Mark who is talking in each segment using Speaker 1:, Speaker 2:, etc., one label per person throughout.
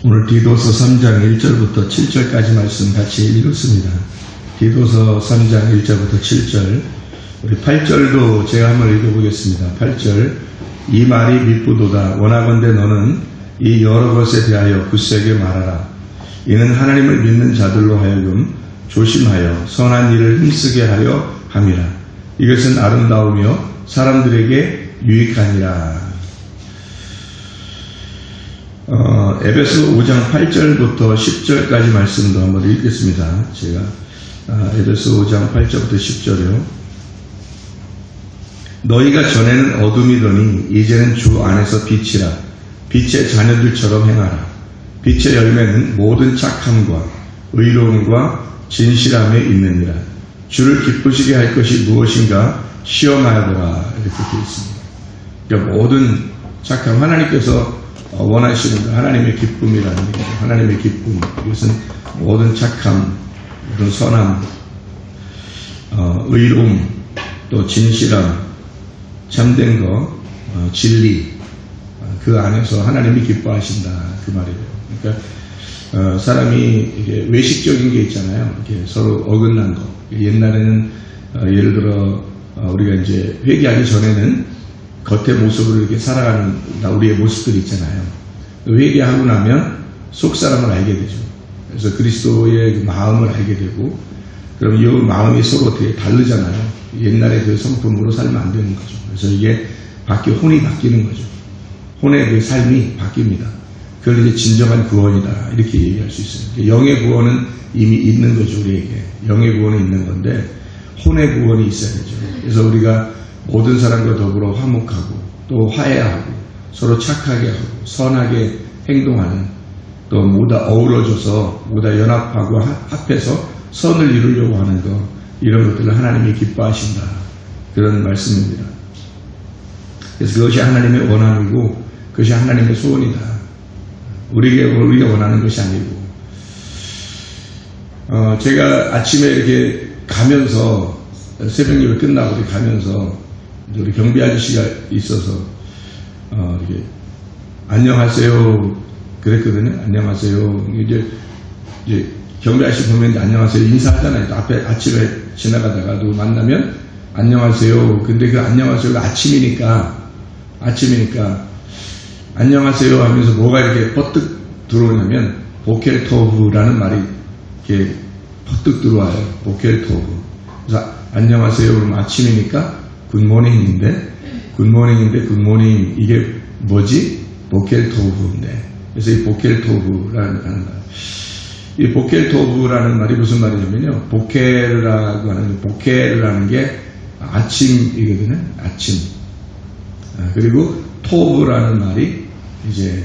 Speaker 1: 오늘 디도서 3장 1절부터 7절까지 말씀 같이 읽었습니다. 디도서 3장 1절부터 7절, 우리 8절도 제가 한번 읽어보겠습니다. 8절, 이 말이 미쁘도다. 원하건대 너는 이 여러 것에 대하여 굳세게 말하라. 이는 하나님을 믿는 자들로 하여금 조심하여 선한 일을 힘쓰게 하려 함이라. 이것은 아름다우며 사람들에게 유익하니라. 에베소 5장 8절부터 10절까지 말씀도 한번 읽겠습니다. 제가 에베소 5장 8절부터 10절이요. 너희가 전에는 어둠이더니 이제는 주 안에서 빛이라. 빛의 자녀들처럼 행하라. 빛의 열매는 모든 착함과 의로움과 진실함에 있느니라. 주를 기쁘시게 할 것이 무엇인가 시험하여보라. 이렇게 되어 있습니다. 그러니까 모든 착함, 하나님께서 원하시는 것, 하나님의 기쁨이라는 거죠. 하나님의 기쁨. 이것은 모든 착함, 모든 선함, 의로움, 또 진실함, 참된 것, 진리, 그 안에서 하나님이 기뻐하신다. 그 말이에요. 그러니까 사람이 이게 외식적인 게 있잖아요. 이렇게 서로 어긋난 거. 옛날에는 예를 들어 우리가 이제 회개하기 전에는 겉의 모습으로 이렇게 살아가는 우리의 모습들이 있잖아요. 회개하고 나면 속 사람을 알게 되죠. 그래서 그리스도의 그 마음을 알게 되고, 그럼 이 마음이 서로 되게 다르잖아요. 옛날에 그 성품으로 살면 안 되는 거죠. 그래서 이게 혼이 바뀌는 거죠. 혼의 그 삶이 바뀝니다. 그걸 이제 진정한 구원이다. 이렇게 얘기할 수 있어요. 영의 구원은 이미 있는 거죠, 우리에게. 영의 구원은 있는 건데, 혼의 구원이 있어야 되죠. 그래서 우리가 모든 사람과 더불어 화목하고 또 화해하고 서로 착하게 하고 선하게 행동하는, 또 모두 어우러져서 모두 연합하고 합해서 선을 이루려고 하는 것, 이런 것들을 하나님이 기뻐하신다. 그런 말씀입니다. 그래서 그것이 하나님의 원함이고 그것이 하나님의 소원이다. 우리가 원하는 것이 아니고. 제가 아침에 이렇게 가면서 새벽 예배 끝나고 이렇게 가면서 우리 경비 아저씨가 있어서 이렇게 안녕하세요 그랬거든요. 안녕하세요. 이제 경비 아저씨 보면 안녕하세요 인사하잖아요. 앞에 아침에 지나가다가도 만나면 안녕하세요. 근데 그 안녕하세요가 아침이니까 안녕하세요 하면서 뭐가 이렇게 퍼뜩 들어오냐면 보켈토브라는 말이 이렇게 퍼뜩 들어와요. 보켈토브. 그래서 안녕하세요 그러면 아침이니까 굿모닝인데 이게 뭐지? 보켈토브인데. 그래서 이 보켈토브라는 말. 이 보켈토브라는 말이 무슨 말이냐면요. 보켈이라는 게 아침이거든요. 아침. 그리고 토브라는 말이 이제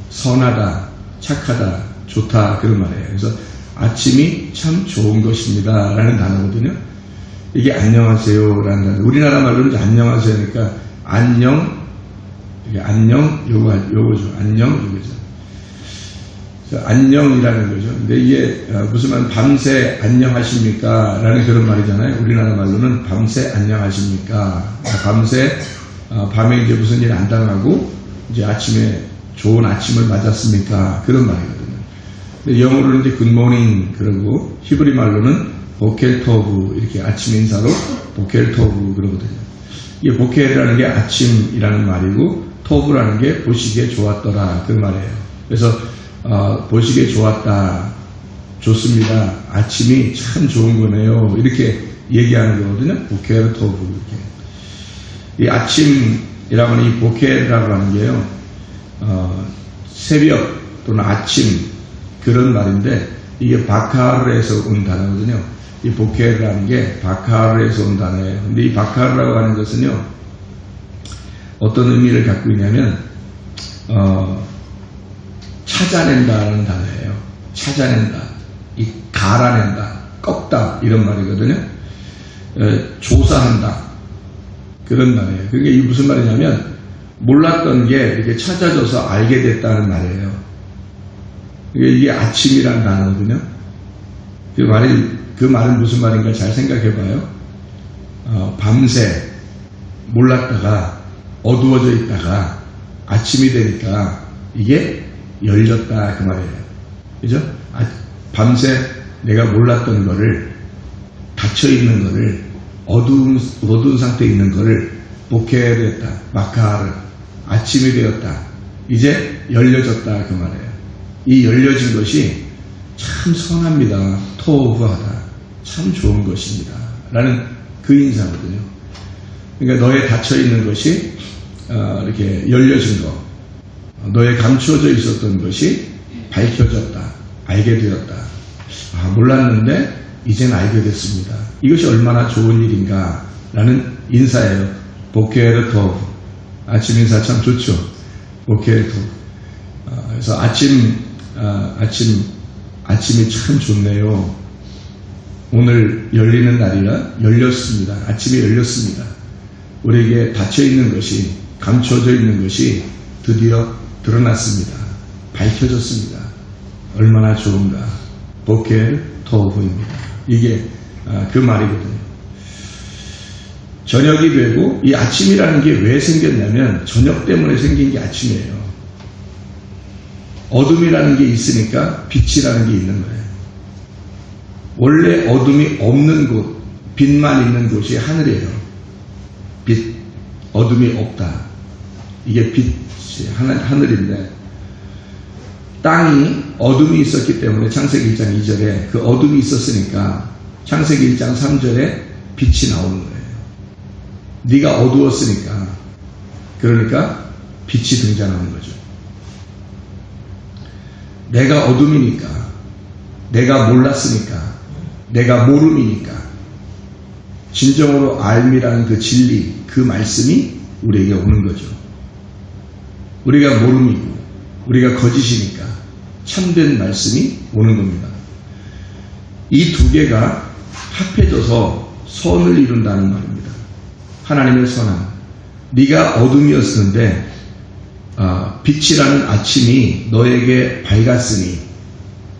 Speaker 1: 선하다, 착하다, 좋다, 그런 말이에요. 그래서 아침이 참 좋은 것입니다. 라는 단어거든요. 이게 안녕하세요라는 단어. 우리나라 말로는 안녕하세요니까 안녕, 이게 안녕, 요거죠. 안녕, 요거죠. 안녕이라는 거죠. 근데 이게 무슨 말, 밤새 안녕하십니까? 라는 그런 말이잖아요. 우리나라 말로는 밤새 안녕하십니까? 밤새, 밤에 이제 무슨 일 안 당하고, 이제 아침에 좋은 아침을 맞았습니까? 그런 말이거든요. 근데 영어로는 이제 굿모닝, 그러고, 히브리 말로는 보켈토브, 이렇게 아침 인사로 보켈토브 그러거든요. 이게 보켈이라는 게 아침이라는 말이고, 토브라는 게 보시기에 좋았더라. 그 말이에요. 그래서, 보시기에 좋았다. 좋습니다. 아침이 참 좋은 거네요. 이렇게 얘기하는 거거든요. 보켈토브, 이렇게. 이 아침이라고 하는 이 보켈이라고 하는 게요, 새벽 또는 아침, 그런 말인데, 이게 바카르에서 온 단어거든요. 이 보켈이라는 게 바카르에서 온 단어예요. 근데 이 바카르라고 하는 것은요, 어떤 의미를 갖고 있냐면, 찾아낸다는 단어예요. 찾아낸다, 갈아낸다, 꺾다, 이런 말이거든요. 조사한다, 그런 말이에요. 그게 이게 무슨 말이냐면, 몰랐던 게 이렇게 찾아져서 알게 됐다는 말이에요. 이게 아침이라는 단어거든요. 그 말은 무슨 말인가 잘 생각해봐요. 밤새 몰랐다가 어두워져 있다가 아침이 되니까 이게 열렸다 그 말이에요. 그죠? 밤새 내가 몰랐던 거를, 닫혀있는 거를, 어두운 상태에 있는 거를 보케르했다, 마카르, 아침이 되었다, 이제 열려졌다 그 말이에요. 이 열려진 것이 참 선합니다. 토후하다, 참 좋은 것입니다 라는 그 인사거든요. 그러니까 너의 닫혀있는 것이 이렇게 열려진 것, 너의 감추어져 있었던 것이 밝혀졌다, 알게 되었다. 몰랐는데 이제는 알게 됐습니다. 이것이 얼마나 좋은 일인가 라는 인사예요. 보케르 토브. 아침 인사 참 좋죠. 보케르 토브. 그래서 아침이 참 좋네요. 오늘 열리는 날이라 열렸습니다. 아침이 열렸습니다. 우리에게 닫혀있는 것이, 감춰져 있는 것이 드디어 드러났습니다. 밝혀졌습니다. 얼마나 좋은가. 보케르 토브입니다. 이게 그 말이거든요. 저녁이 되고, 이 아침이라는 게 왜 생겼냐면 저녁 때문에 생긴 게 아침이에요. 어둠이라는 게 있으니까 빛이라는 게 있는 거예요. 원래 어둠이 없는 곳, 빛만 있는 곳이 하늘이에요. 빛, 어둠이 없다. 이게 빛이 하늘인데, 땅이 어둠이 있었기 때문에 창세기 1장 2절에 그 어둠이 있었으니까 창세기 1장 3절에 빛이 나오는 거예요. 네가 어두웠으니까, 그러니까 빛이 등장하는 거죠. 내가 어둠이니까, 내가 몰랐으니까, 내가 모름이니까, 진정으로 알미라는 그 진리, 그 말씀이 우리에게 오는 거죠. 우리가 모름이고 우리가 거짓이니까 참된 말씀이 오는 겁니다. 이 두 개가 합해져서 선을 이룬다는 말입니다. 하나님의 선함. 네가 어둠이었는데 빛이라는 아침이 너에게 밝았으니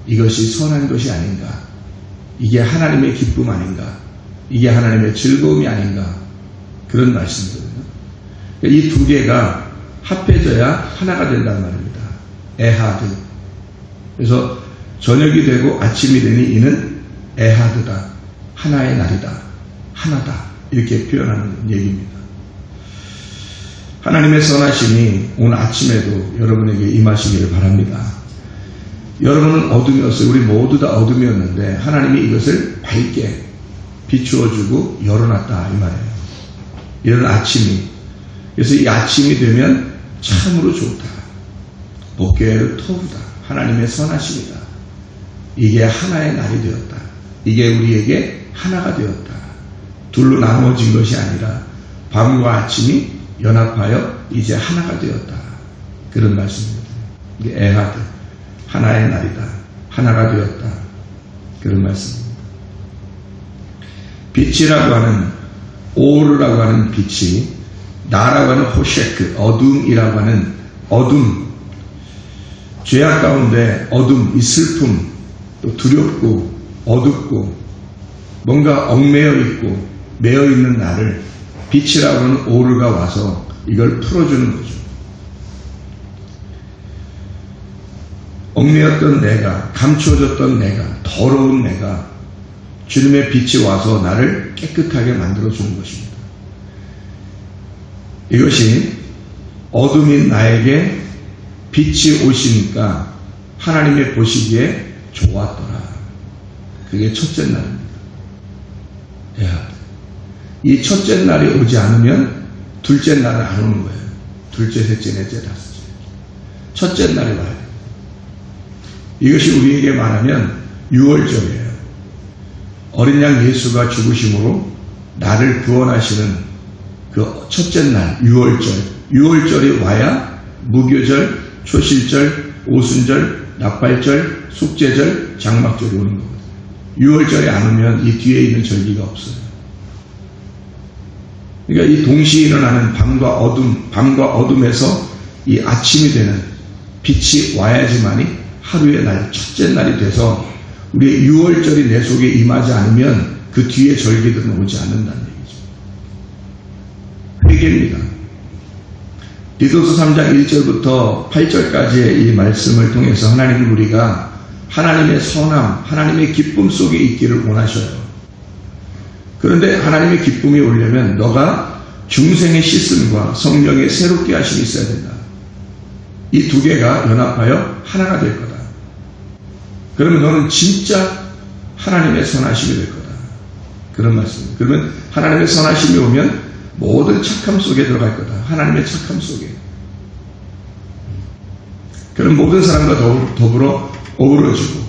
Speaker 1: 이것이 선한 것이 아닌가. 이게 하나님의 기쁨 아닌가. 이게 하나님의 즐거움이 아닌가. 그런 말씀이거든요. 이 두 개가 합해져야 하나가 된다는 말입니다. 에하드. 그래서 저녁이 되고 아침이 되니 이는 에하드다. 하나의 날이다. 하나다. 이렇게 표현하는 얘기입니다. 하나님의 선하심이 오늘 아침에도 여러분에게 임하시기를 바랍니다. 여러분은 어둠이었어요. 우리 모두 다 어둠이었는데 하나님이 이것을 밝게 비추어주고 열어놨다 이 말이에요. 이런 아침이. 그래서 이 아침이 되면 참으로 좋다. 보케르 토브다. 하나님의 선하심이다. 이게 하나의 날이 되었다. 이게 우리에게 하나가 되었다. 둘로 나누어진 것이 아니라 밤과 아침이 연합하여 이제 하나가 되었다. 그런 말씀입니다. 이게 에하드. 하나의 날이다. 하나가 되었다. 그런 말씀입니다. 빛이라고 하는, 오르라고 하는 빛이, 나라고 하는 호셰크, 어둠이라고 하는 어둠, 죄악 가운데 어둠, 이 슬픔, 또 두렵고 어둡고 뭔가 얽매여 있고 매여 있는 나를 빛이라고 하는 오르가 와서 이걸 풀어주는 거죠. 얽매였던 내가, 감추어졌던 내가, 더러운 내가 주님의 빛이 와서 나를 깨끗하게 만들어주는 것입니다. 이것이 어둠인 나에게 빛이 오시니까 하나님의 보시기에 좋았더라. 그게 첫째 날입니다. 이 첫째 날이 오지 않으면 둘째 날은 안 오는 거예요. 둘째, 셋째, 넷째, 다섯째. 첫째 날이 와요. 이것이 우리에게 말하면 유월절이에요. 어린 양 예수가 죽으심으로 나를 구원하시는 그 첫째 날, 유월절. 유월절이 와야 무교절, 초실절, 오순절, 납발절, 숙제절, 장막절이 오는 거거든요. 유월절이 안 오면 이 뒤에 있는 절기가 없어요. 그러니까 이 동시에 일어나는 밤과 어둠에서 이 아침이 되는 빛이 와야지만이 하루의 날, 첫째 날이 돼서 우리의 유월절이 내 속에 임하지 않으면 그 뒤에 절기들은 오지 않는다는 얘기죠. 회개입니다. 디도서 3장 1절부터 8절까지의 이 말씀을 통해서 하나님은 우리가 하나님의 선함, 하나님의 기쁨 속에 있기를 원하셔요. 그런데 하나님의 기쁨이 오려면 너가 중생의 씻음과 성령의 새롭게 하심이 있어야 된다. 이 두 개가 연합하여 하나가 될 거다. 그러면 너는 진짜 하나님의 선하심이 될 거다. 그런 말씀입니다. 그러면 하나님의 선하심이 오면 모든 착함 속에 들어갈 거다. 하나님의 착함 속에. 그럼 모든 사람과 더불어 어우러지고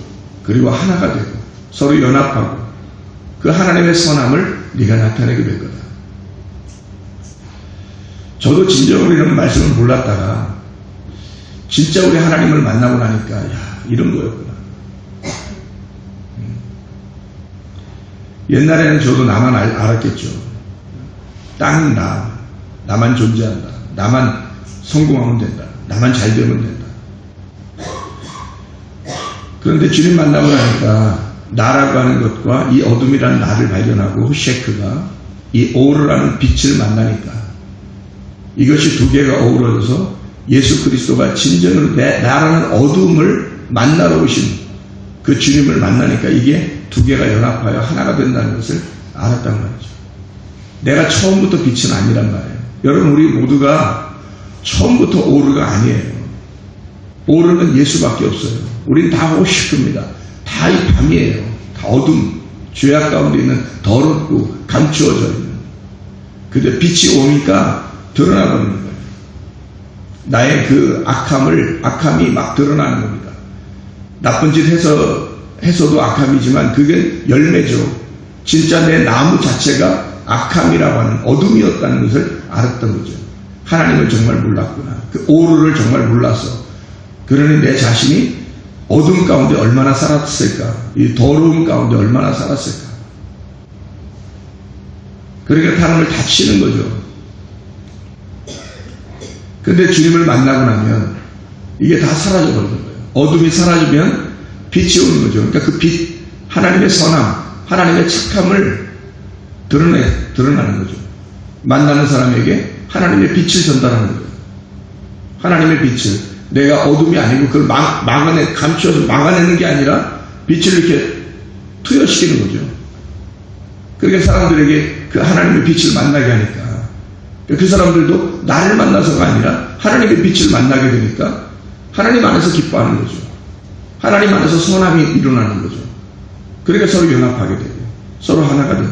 Speaker 1: 그리고 하나가 되고 서로 연합하고 그 하나님의 선함을 네가 나타내게 될 거다. 저도 진정으로 이런 말씀을 몰랐다가 진짜 우리 하나님을 만나고 나니까 야, 이런 거였구나. 옛날에는 저도 나만 알았겠죠. 땅은 나만 존재한다. 나만 성공하면 된다. 나만 잘 되면 된다. 그런데 주님 만나고 나니까 나라고 하는 것과 이 어둠이라는 나를 발견하고 쉐크가 이 오르라는 빛을 만나니까 이것이 두 개가 어우러져서 예수 그리스도가 진정으로 나라는 어둠을 만나러 오신 그 주님을 만나니까 이게 두 개가 연합하여 하나가 된다는 것을 알았단 말이죠. 내가 처음부터 빛은 아니란 말이에요. 여러분 우리 모두가 처음부터 오르가 아니에요. 오르는 예수밖에 없어요. 우린 다 호시크입니다. 다 이 밤이에요. 다 어둠, 죄악 가운데 있는 더럽고 감추어져 있는. 근데 빛이 오니까 드러나버리는 거예요. 나의 그 악함이 막 드러나는 겁니다. 나쁜 짓 해서도 악함이지만 그게 열매죠. 진짜 내 나무 자체가 악함이라고 하는 어둠이었다는 것을 알았던 거죠. 하나님을 정말 몰랐구나. 그 오르를 정말 몰라서. 그러니 내 자신이 어둠 가운데 얼마나 살았을까? 이 더러움 가운데 얼마나 살았을까? 그러니까 사람을 다치는 거죠. 근데 주님을 만나고 나면 이게 다 사라져 버리는 거예요. 어둠이 사라지면 빛이 오는 거죠. 그러니까 그 빛, 하나님의 선함, 하나님의 착함을 드러나는 거죠. 만나는 사람에게 하나님의 빛을 전달하는 거예요. 하나님의 빛을. 내가 어둠이 아니고 그걸 감추어서 막아내는 게 아니라 빛을 이렇게 투여시키는 거죠. 그러니까 사람들에게 그 하나님의 빛을 만나게 하니까 그 사람들도 나를 만나서가 아니라 하나님의 빛을 만나게 되니까 하나님 안에서 기뻐하는 거죠. 하나님 안에서 선함이 일어나는 거죠. 그러니까 서로 연합하게 되고 서로 하나가 되고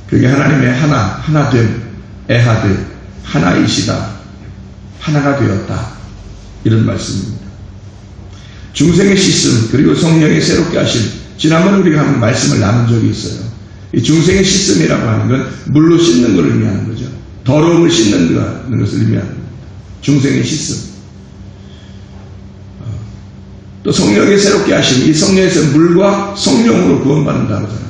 Speaker 1: 그게 하나님의 하나됨, 에하드, 하나이시다, 하나가 되었다 이런 말씀입니다. 중생의 씻음 그리고 성령의 새롭게 하심 지난번에 우리가 한번 말씀을 나눈 적이 있어요. 이 중생의 씻음이라고 하는 건 물로 씻는 것을 의미하는 거죠. 더러움을 씻는 것을 의미하는 겁니다. 중생의 씻음. 또 성령의 새롭게 하심, 이 성령에서 물과 성령으로 구원받는다고 하잖아요.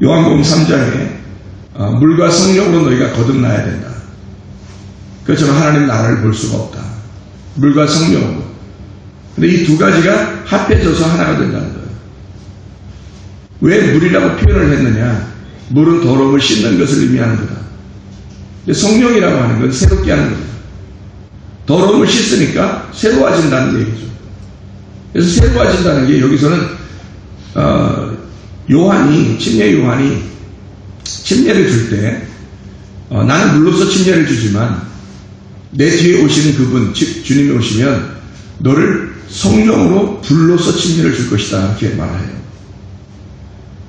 Speaker 1: 요한복음 3장에 물과 성령으로 너희가 거듭나야 된다. 그렇지만 하나님 나라를 볼 수가 없다. 물과 성령으로. 근데 이 두 가지가 합해져서 하나가 된다는 거예요. 왜 물이라고 표현을 했느냐? 물은 더러움을 씻는 것을 의미하는 거다. 근데 성령이라고 하는 건 새롭게 하는 거다. 더러움을 씻으니까 새로워진다는 얘기죠. 그래서 새로워진다는 게 여기서는 침례 요한이 침례를 줄 때 나는 물로서 침례를 주지만 내 뒤에 오시는 그분 즉 주님이 오시면 너를 성령으로 불로서 침례를 줄 것이다 이렇게 말해요.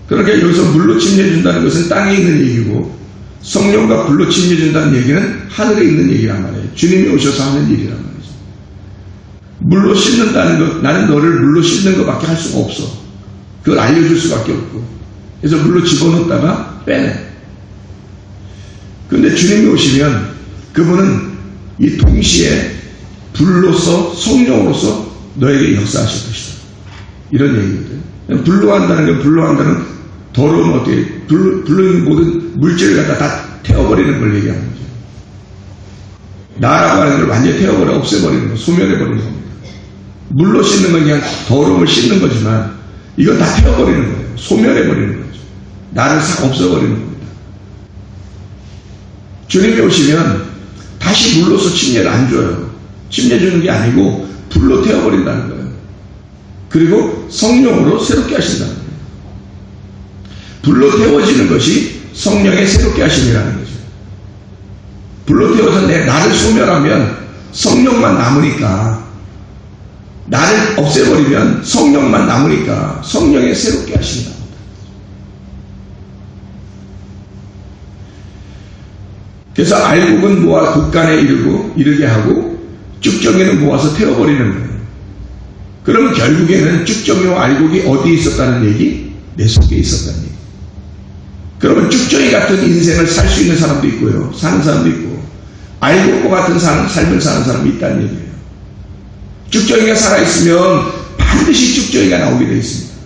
Speaker 1: 그러니까 여기서 물로 침례 준다는 것은 땅에 있는 얘기고 성령과 불로 침례 준다는 얘기는 하늘에 있는 얘기란 말이에요. 주님이 오셔서 하는 일이란 말이죠. 물로 씻는다는 것, 나는 너를 물로 씻는 것밖에 할 수가 없어. 그걸 알려줄 수밖에 없고. 그래서 물로 집어넣었다가 빼내. 그런데 주님이 오시면 그분은 이 동시에 불로서 성령으로서 너에게 역사하실 것이다. 이런 얘기거든. 불로 한다는 건 더러운 어떻게 불로 있는 모든 물질을 갖다 다 태워버리는 걸 얘기하는 거죠. 나라고 하는 걸 완전히 태워버려 없애버리는 거, 소멸해버리는 겁니다. 물로 씻는 건 그냥 더러움을 씻는 거지만 이건 다 태워버리는 거예요. 소멸해버리는 거죠. 나를 싹 없애버리는 겁니다. 주님이 오시면 다시 물로서 침례를 안 줘요. 침례 주는 게 아니고 불로 태워버린다는 거예요. 그리고 성령으로 새롭게 하신다는 거예요. 불로 태워지는 것이 성령의 새롭게 하심이라는 거죠. 불로 태워서 나를 소멸하면 성령만 남으니까, 나를 없애버리면 성령만 남으니까 성령의 새롭게 하신다. 그래서 알곡은 모아 곡간에 이르게 하고 쭉정이는 모아서 태워버리는 거예요. 그러면 결국에는 쭉정이와 알곡이 어디에 있었다는 얘기? 내 속에 있었다는 얘기. 그러면 쭉정이 같은 인생을 살 수 있는 사람도 있고요, 사는 사람도 있고, 알곡과 같은 삶을 사는 사람이 있다는 얘기예요. 쭉정이가 살아있으면 반드시 쭉정이가 나오게 되어 있습니다.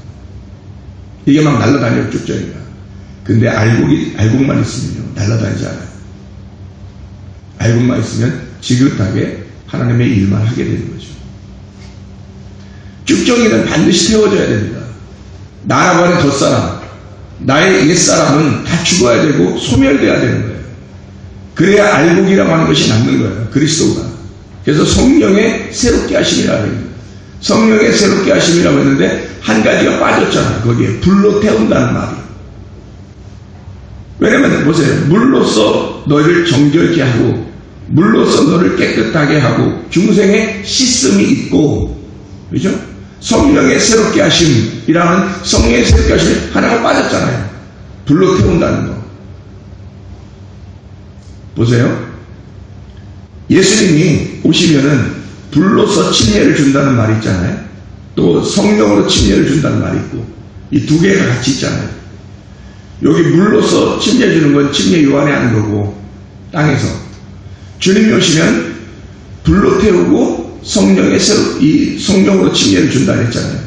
Speaker 1: 이게 막 날아다녀요, 쭉정이가. 근데 알곡만 있으면요, 날아다니지 않아요. 알곡만 있으면 지긋하게 하나님의 일만 하게 되는 거죠. 쭉정이는 반드시 태워져야 됩니다. 나라고 하는 겉사람, 나의 옛사람은 다 죽어야 되고 소멸돼야 되는 거예요. 그래야 알곡이라고 하는 것이 남는 거예요, 그리스도가. 그래서 성령의 새롭게 하심이라고 합니다. 성령의 새롭게 하심이라고 했는데 한 가지가 빠졌잖아요. 거기에 불로 태운다는 말이. 왜냐면 보세요, 물로써 너희를 정결케 하고 물로써 너를 깨끗하게 하고 중생의 씻음이 있고, 그죠? 성령의 새롭게 하심이라는 성령의 새롭게 하심이 하나가 빠졌잖아요. 불로 태운다는 거. 보세요. 예수님이 오시면은 불로서 침례를 준다는 말이 있잖아요. 또 성령으로 침례를 준다는 말이 있고, 이 두 개가 같이 있잖아요. 여기 물로서 침례 주는 건 침례 요한에 하는 거고, 땅에서. 주님이 오시면 불로 태우고 이 성령으로 침례를 준다 했잖아요.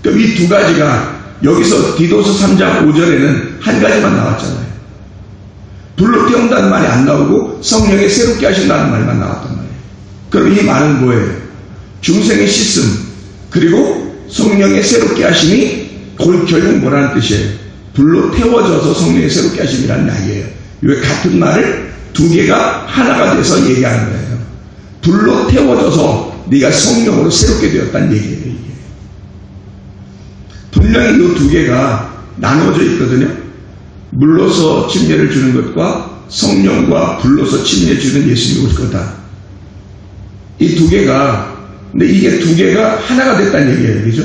Speaker 1: 그럼 이 두 가지가 여기서 디도서 3장 5절에는 한 가지만 나왔잖아요. 불로 태운다는 말이 안 나오고 성령의 새롭게 하신다는 말만 나왔단 말이에요. 그럼 이 말은 뭐예요? 중생의 씻음 그리고 성령의 새롭게 하심이 결국 뭐라는 뜻이에요? 불로 태워져서 성령의 새롭게 하심이라는 이야기예요. 왜 같은 말을 두 개가 하나가 돼서 얘기하는 거예요. 불로 태워져서 네가 성령으로 새롭게 되었다는 얘기예요. 이게. 분명히 이 두 개가 나누어져 있거든요. 물로서 침례를 주는 것과 성령과 불로서 침례 주는 예수님이 올 거다. 이 두 개가, 근데 이게 두 개가 하나가 됐다는 얘기예요. 그죠?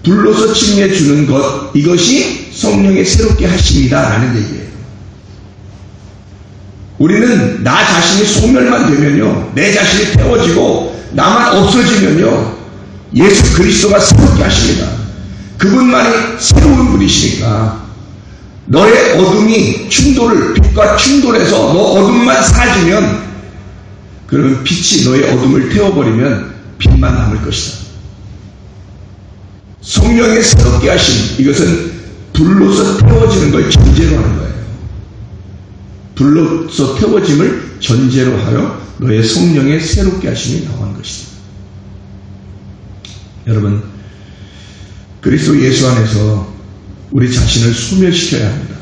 Speaker 1: 불로서 침례 주는 것, 이것이 성령의 새롭게 하심이다 라는 얘기예요. 우리는 나 자신이 소멸만 되면요, 내 자신이 태워지고 나만 없어지면요, 예수 그리스도가 새롭게 하십니다. 그분만이 새로운 분이시니까 너의 어둠이 빛과 충돌해서 너 어둠만 사라지면, 그러면 빛이 너의 어둠을 태워버리면 빛만 남을 것이다. 성령의 새롭게 하심, 이것은 불로서 태워지는 걸 전제로 하는 거예요. 불로서 태워짐을 전제로 하여 너의 성령의 새롭게 하심이 나오는 것이다. 여러분, 그리스도 예수 안에서 우리 자신을 소멸시켜야 합니다.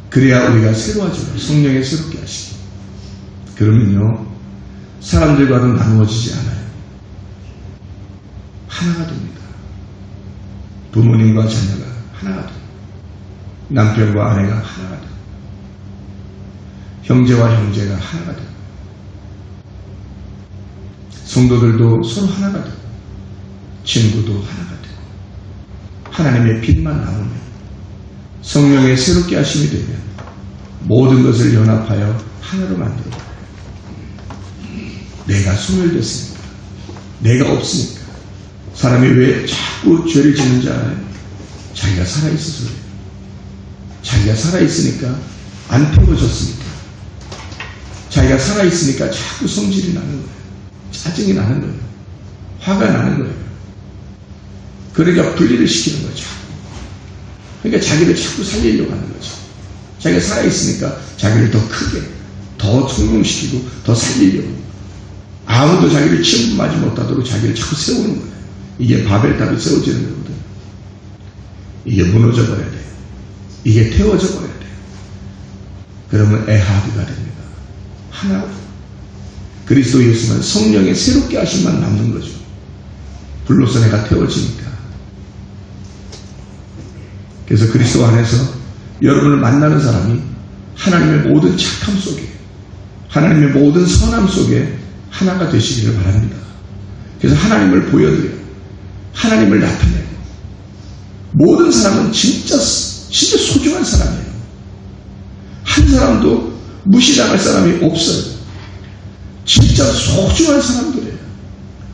Speaker 1: 그래야 우리가 새로워져요. 성령의 새롭게 하시죠. 그러면요, 사람들과도 나누어지지 않아요. 하나가 됩니다. 부모님과 자녀가 하나가 돼요. 남편과 아내가 하나가 돼요. 형제와 형제가 하나가 돼요. 성도들도 서로 하나가 돼요. 친구도 하나가 돼요. 하나님의 빛만 나오면, 성령의 새롭게 하심이 되면 모든 것을 연합하여 하나로 만들어. 내가 소멸됐으니까, 내가 없으니까. 사람이 왜 자꾸 죄를 짓는지 알아요? 자기가 살아있어서 그래요. 자기가 살아있으니까 안 태워졌으니까. 자기가 살아있으니까 자꾸 성질이 나는 거예요. 짜증이 나는 거예요. 화가 나는 거예요. 그러니까 분리를 시키는 거죠. 그러니까 자기를 자꾸 살리려고 하는 거죠. 자기가 살아있으니까 자기를 더 크게, 더 성공시키고 더 살리려고. 아무도 자기를 침범하지 못하도록 자기를 자꾸 세우는 거예요. 이게 바벨탑이 세워지는 거거든요. 이게 무너져 버려야 돼요. 이게 태워져 버려야 돼요. 그러면 에하드가 됩니다. 하나. 그리스도 예수는 성령의 새롭게 하심만 남는 거죠. 불로서 내가 태워지니까. 그래서 그리스도 안에서 여러분을 만나는 사람이 하나님의 모든 착함 속에, 하나님의 모든 선함 속에 하나가 되시기를 바랍니다. 그래서 하나님을 보여드려요. 하나님을 나타내요. 모든 사람은 진짜 소중한 사람이에요. 한 사람도 무시당할 사람이 없어요. 진짜 소중한 사람들이에요.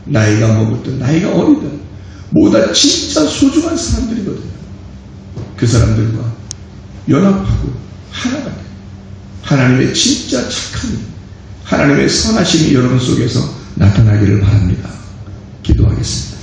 Speaker 1: 나이가 먹었든 나이가 어리든 모두 진짜 소중한 사람들이거든요. 그 사람들과 연합하고 하나가 돼요. 하나님의 진짜 착함이, 하나님의 선하심이 여러분 속에서 나타나기를 바랍니다. 기도하겠습니다.